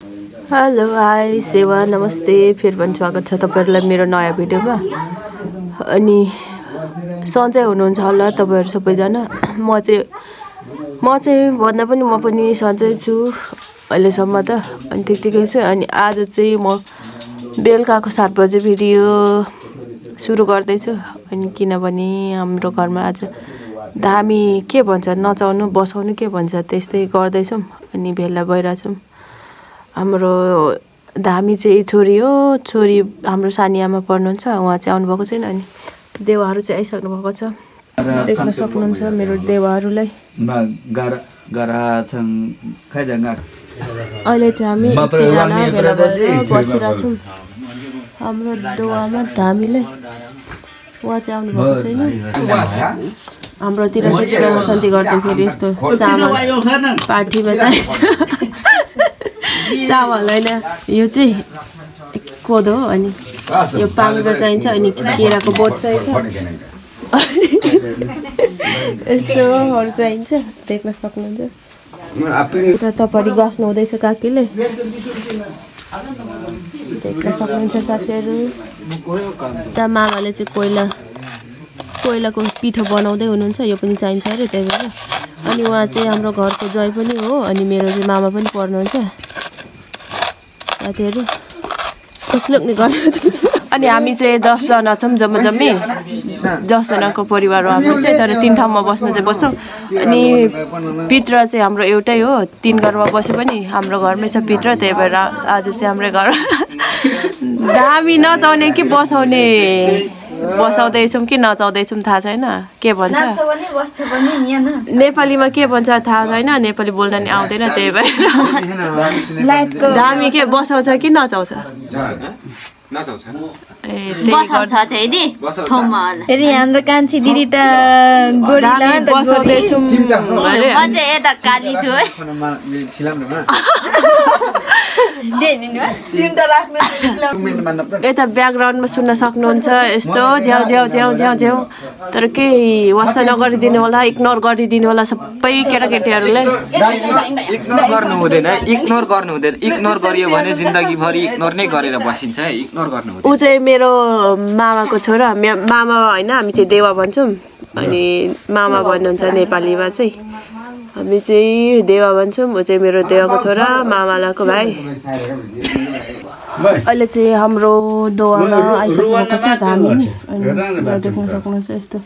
Hello hi सेवा नमस्ते फेरि पनि स्वागत छ तपाईहरुलाई मेरो नयाँ भिडियोमा। अनि सन्चै हुनुहुन्छ होला तपाईहरु सबैजना। म चाहिँ भन्दा पनि म पनि सन्चै छु अहिलेसम्म त। अनि त्यतिकै छ। अनि आज चाहिँ म बेलुकाको 7 बजे भिडियो सुरु गर्दैछु। अनि किनभने हाम्रो घरमा आज धामी के भन्छ नचाउनु बसाउनु के भन्छ त्यस्तै गर्दैछौँ। अनि भेला भइराछौँ। हाम्रो धामी चाहिँ छोरी हो। छोरी हाम्रो सानी आमा पर्नुहुन्छ। उहाँ चाहिँ आउनु भएको छैन। अनि देवाहरू चाहिँ आइसक्नु भएको छ। देख्न सक्नुहुन्छ मेरो देवाहरूलाई। अहिले चाहिँ हामी यतिजना भेला भएर बसिरहेछौँ हाम्रो देवामा धामीले। उहाँ चाहिँ आउनु भएको छैन। हाम्रोतिर चाहिँ ग्रह शान्ति गर्दाखेरि यस्तो चामल पार्टीमा चाहिन्छ। चामल होइन यो चाहिँ कोदो हो। अनि यो पाङ्ग्रो चाहिन्छ। अनि केराको बोट चाहिन्छ। यस्तोहरू चाहिन्छ। देख्न सक्नुहुन्छ। उता तपरि गस्नु हुँदैछ काकीले। देख्न सक्नुहुन्छ साथीहरू। उता मामाले चाहिँ कोइलाको पिठो बनाउँदै हुनुहुन्छ। यो पनि चाहिन्छ अरे त्यही भएर। अनि उहाँ चाहिँ हाम्रो घरको ज्वाइँ पनि हो। अनि मेरो चाहिँ मामा पनि पर्नुहुन्छ साथीहरू। कसले गर्नु। अनि हामी चाहिँ 10 जना छौँ जम्मी 10 जनाको परिवार हो हाम्रो चाहिँ। तर 3 ठाउँमा बस्न चाहिँ बस्छौँ। अनि पित्र चाहिँ हाम्रो एउटै हो। 3 घरमा बसे पनि हाम्रो घरमै छ पित्र। त्यही भएर आज चाहिँ हाम्रै घर धामी नचाउने कि बसाउने बसाउँदैछौँ कि नचाउँदैछौँ थाहा छैन। के भन्छ नेपालीमा के भन्छ थाहा छैन। नेपाली बोल्न नि आउँदैन। त्यही भएर धामी के बसाउँछ कि नचाउँछ। फेरि हाम्रो कान्छी दिदी त बसाउँदैछौँ। यता ब्याकग्राउन्डमा सुन्न सक्नुहुन्छ यस्तो झ्याउ झ्याउ झ्याउ झ्याउ झ्याउ। तर केही वास्ता नगरिदिनु होला। इग्नोर गरिदिनु होला सबै केटाकेटीहरूलाई। इग्नोर गर्नु हुँदैन। इग्नोर गरियो भने जिन्दगीभरि इग्नोर नै गरेर बसिन्छ है। इग्नोर गर्नु हुँदैन। ऊ चाहिँ मेरो मामाको छोरा। मामा होइन हामी चाहिँ देवा भन्छौँ। अनि मामा भन्नुहुन्छ नेपालीमा चाहिँ। हामी चाहिँ देवा भन्छौँ। ऊ चाहिँ मेरो देवाको छोरा मामालाको भाइ। अहिले चाहिँ हाम्रो दोवामा आइसक्नु भएको छ धामी। अनि देख्न सक्नुहुन्छ यस्तो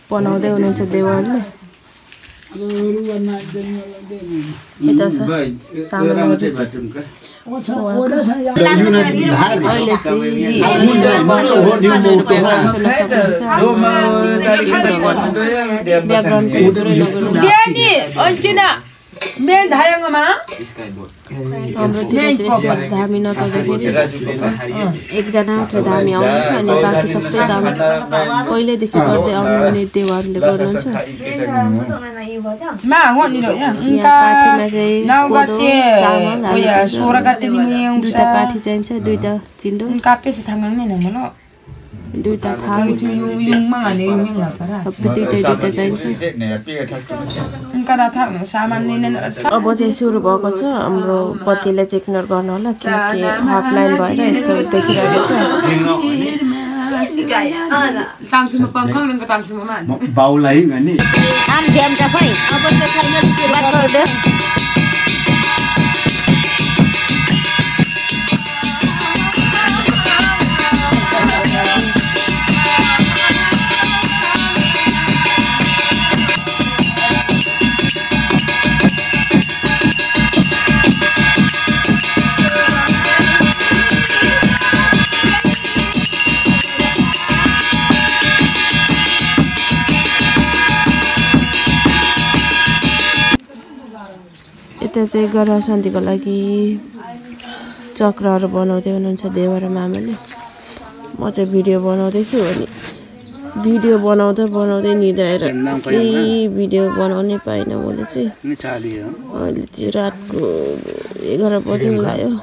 बनाउँदै हुनुहुन्छ देवाहरूले। यता छ सामानहरू चाहिँ अहिले धामी नचाउँदाखेरि एकजना मात्र धामी आउनुहुन्छ। अनि बाँकी सबै धामी पहिल्यैदेखि गर्दै आउनुहुने देवाहरूले गर्नुहुन्छ। दुईटा पाठी चाहिन्छ। दुईटा चिन्डो दुईटा थाल सबै दुईटा चाहिन्छ। अब चाहिँ सुरु भएको छ। हाम्रो पतिले चाहिँ इग्नोर गर्नु होला किनकि हाफ लाइन भएर यस्तो देखिरहेको छ। यता चाहिँ ग्रह शान्तिको लागि चक्रहरू बनाउँदै हुनुहुन्छ देवा र मामाले। म चाहिँ भिडियो बनाउँदैछु। अनि भिडियो बनाउँदै निदाएर केही भिडियो बनाउनै पाइनँ मैले चाहिँ। अहिले चाहिँ रातको 11 बज्नु लाग्यो।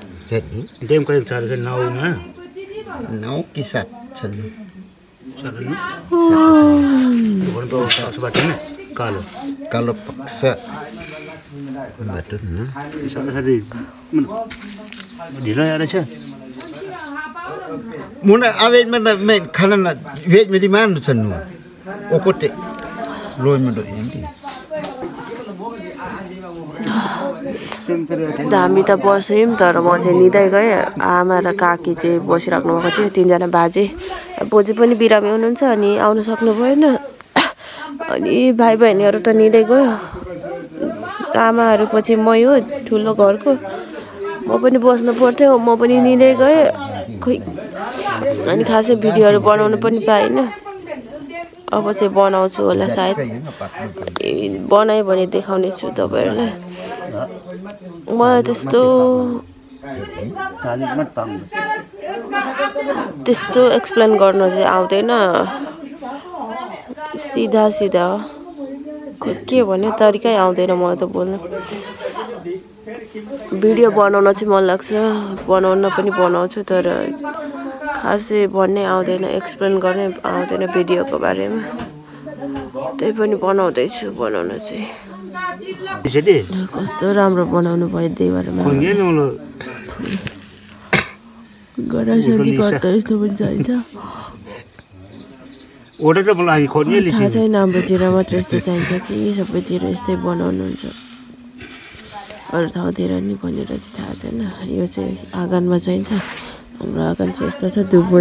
betul nah sorry ढिलो रहेछ मुना आवे मैं खाना ना वेज में डिमांड छन्नु ओकोटे रोज में दो यंती हामी त बस्यौँ तर म चाहिँ निदै गएँ आमा र काकी चाहिँ बसिराख्नु भएको थियो तीनजना बाजे बोजू पनि बिरामी हुनुहुन्छ अनि आउन सक्नु भएन अनि भाइ बहिनीहरू त निदै गयो आमाहरू पछि म हो ठुलो घरको म पनि बस्नु पर्थ्यो म पनि निदै गएँ खोइ अनि खासै भिडियोहरू बनाउनु पनि पाइनँ अब चाहिँ बनाउँछु होला सायद बनाएँ भने देखाउने छु तपाईहरुलाई मलाई त्यस्तो एक्सप्लेन गर्न चाहिँ आउँदैन सिधा सिधा के भन्ने तरिकै आउँदैन मलाई त बोल्न भिडियो बनाउन चाहिँ मन लाग्छ बनाउन पनि बनाउँछु तर खासै भन्नै आउँदैन एक्सप्लेन गर्नै आउँदैन भिडियोको बारेमा त्यही पनि बनाउँदैछु बनाउन चाहिँ कस्तो राम्रो बनाउनु भयो देवारमा गराइसक्यो गर्दा यस्तो पनि चाहिन्छ थाहा छैन हाम्रोतिर मात्र यस्तो चाहिन्छ कि सबैतिर यस्तै बनाउनुहुन्छ अरू ठाउँतिर नि भनेर चाहिँ थाहा छैन यो चाहिँ आँगनमा चाहिन्छ हाम्रो आँगन चाहिँ यस्तो छ दुबो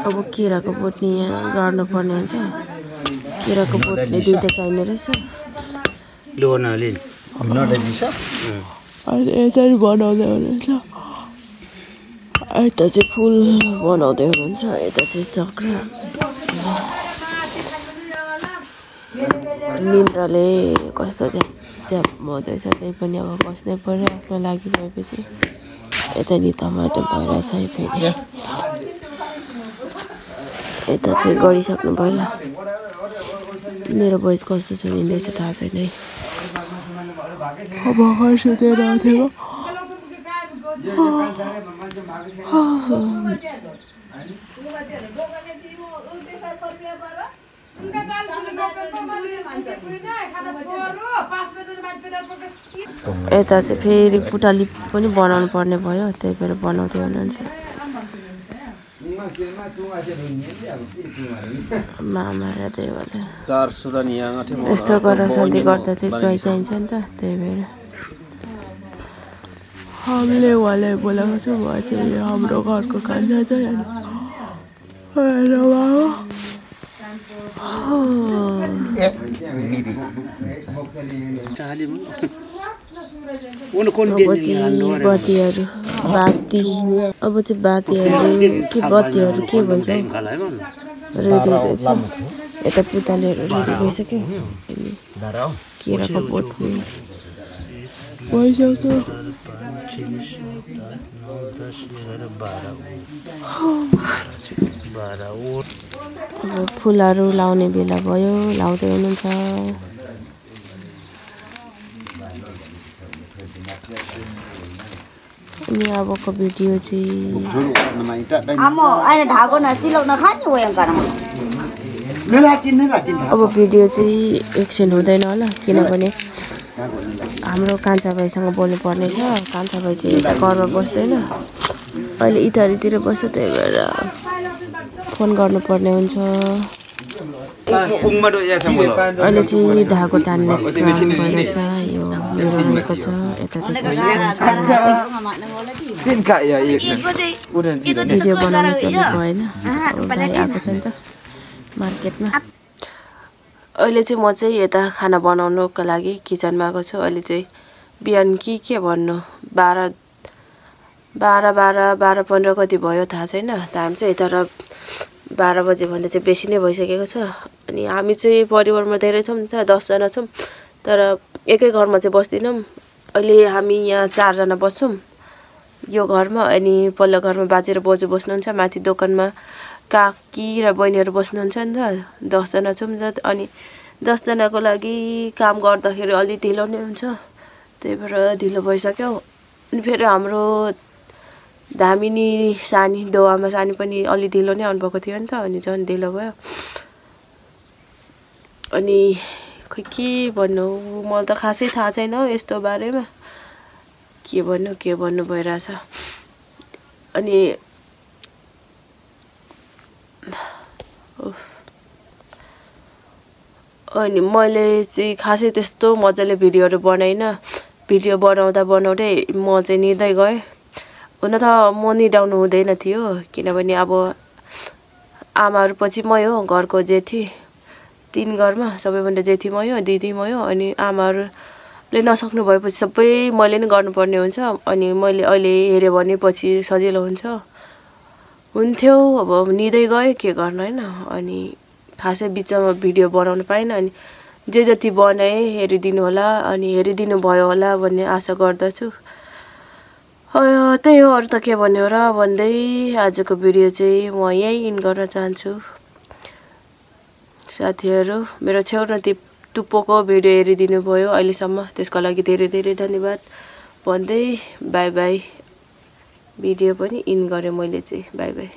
अब केराको बोटनी यहाँ गाड्नु पर्ने हुन्छ केराको बोटले दुईटा चाहिने रहेछ अहिले यता बनाउँदै हुनुहुन्छ यता चाहिँ फुल बनाउँदै हुनुहुन्छ यता चाहिँ चक्र निन्द्राले कस्तो च्याप हुँदैछ त्यही पनि अब बस्नै पर्यो आफ्नो लागि गएपछि यता नि टमाटर भइरहेछ है फेरि यता चाहिँ गरिसक्नु भयो मेरो भोइस कस्तो छ हिँड्दैछ थाहा छैन है अब भर्खर सुतेर आएको यता चाहिँ फेरि पुटाली पनि बनाउनु पर्ने भयो त्यही भएर बनाउँदै हुनुहुन्छ मामा र देवले यस्तो गरेर सन्धि गर्दा चाहिँ चोइ चाहिन्छ नि त त्यही भएर हामीले उहाँलाई बोलाएको छौँ उहाँ चाहिँ हाम्रो घरको कान्छा चाहिँ बत्तीहरू अब चाहिँ बातीहरू के बत्तीहरू के भन्छ रेडी हुँदैछ यता पुतलीहरू रेडी भइसक्यो केराको बोट भइसक्यो अब फुलहरू लाउने बेला भयो लाउँदै हुनुहुन्छ अनि अबको भिडियो चाहिँ अब भिडियो चाहिँ एकछिन हुँदैन होला किनभने हाम्रो कान्छा भाइसँग बोल्नु पर्ने छ कान्छा भाइ चाहिँ यता घरमा बस्दैन अहिले इटारीतिर बस्छ त्यही भएर फोन गर्नुपर्ने हुन्छ अहिले चाहिँ धागो तान्ने काम भइरहेछ यो मेरो आएको छ यता भिडियो बनाउनु चाहिँ भएन भाइ आएको छ नि त मार्केटमा अहिले चाहिँ म चाहिँ यता खाना बनाउनुको लागि किचनमा आएको छु अहिले चाहिँ बिहान के भन्नु 12:15 कति भयो थाहा छैन टाइम चाहिँ तर 12 बजे भन्दा चाहिँ बेसी नै भइसकेको छ अनि हामी चाहिँ परिवारमा धेरै छौँ नि त 10 जना छौँ तर एकै घरमा चाहिँ बस्दैनौँ अहिले हामी यहाँ 4 जना बस्छौँ यो घरमा। अनि पल्लो घरमा बाजे र बोजू बस्नुहुन्छ, माथि दोकानमा काकी र बहिनीहरू बस्नुहुन्छ नि त। 10 जना छौँ नि त। अनि 10 जनाको लागि काम गर्दाखेरि अलि ढिलो नै हुन्छ, त्यही भएर ढिलो भइसक्यो। अनि फेरि हाम्रो धामिनी सानी डोवामा सानी पनि अलि ढिलो नै आउनुभएको थियो नि त, अनि झन् ढिलो भयो। अनि खै के भन्नु, मलाई त खासै थाहा छैन यस्तो बारेमा, के भन्नु भइरहेछ। अनि मैले चाहिँ खासै त्यस्तो मजाले भिडियोहरू बनाइनँ। भिडियो बनाउँदै म चाहिँ निदै गएँ। हुन त म निदाउनु हुँदैन थियो, किनभने अब आमाहरू पछि मै हो, घरको जेठी। 3 घरमा सबैभन्दा जेठी मै हो, दिदी मै हो। अनि आमाहरूले नसक्नु भएपछि सबै मैले नै गर्नुपर्ने हुन्छ। अनि मैले अहिले हेऱ्यो भने पछि सजिलो हुन्थ्यो। अब निदै गएँ, के गर्नु होइन। अनि खासै बिचमा भिडियो बनाउनु पाइनँ। अनि जे जति बनाएँ हेरिदिनु होला, अनि हेरिदिनु भयो होला भन्ने आशा गर्दछु। त्यही हो, अरू त के भन्ने हो र भन्दै आजको भिडियो चाहिँ म यहीँ इन गर्न चाहन्छु। साथीहरू, मेरो छेउमा टुप्पोको भिडियो हेरिदिनु भयो अहिलेसम्म, त्यसको लागि धेरै धेरै धन्यवाद भन्दै बाई बाई। भिडियो पनि इन गरेँ मैले चाहिँ, बाई बाई।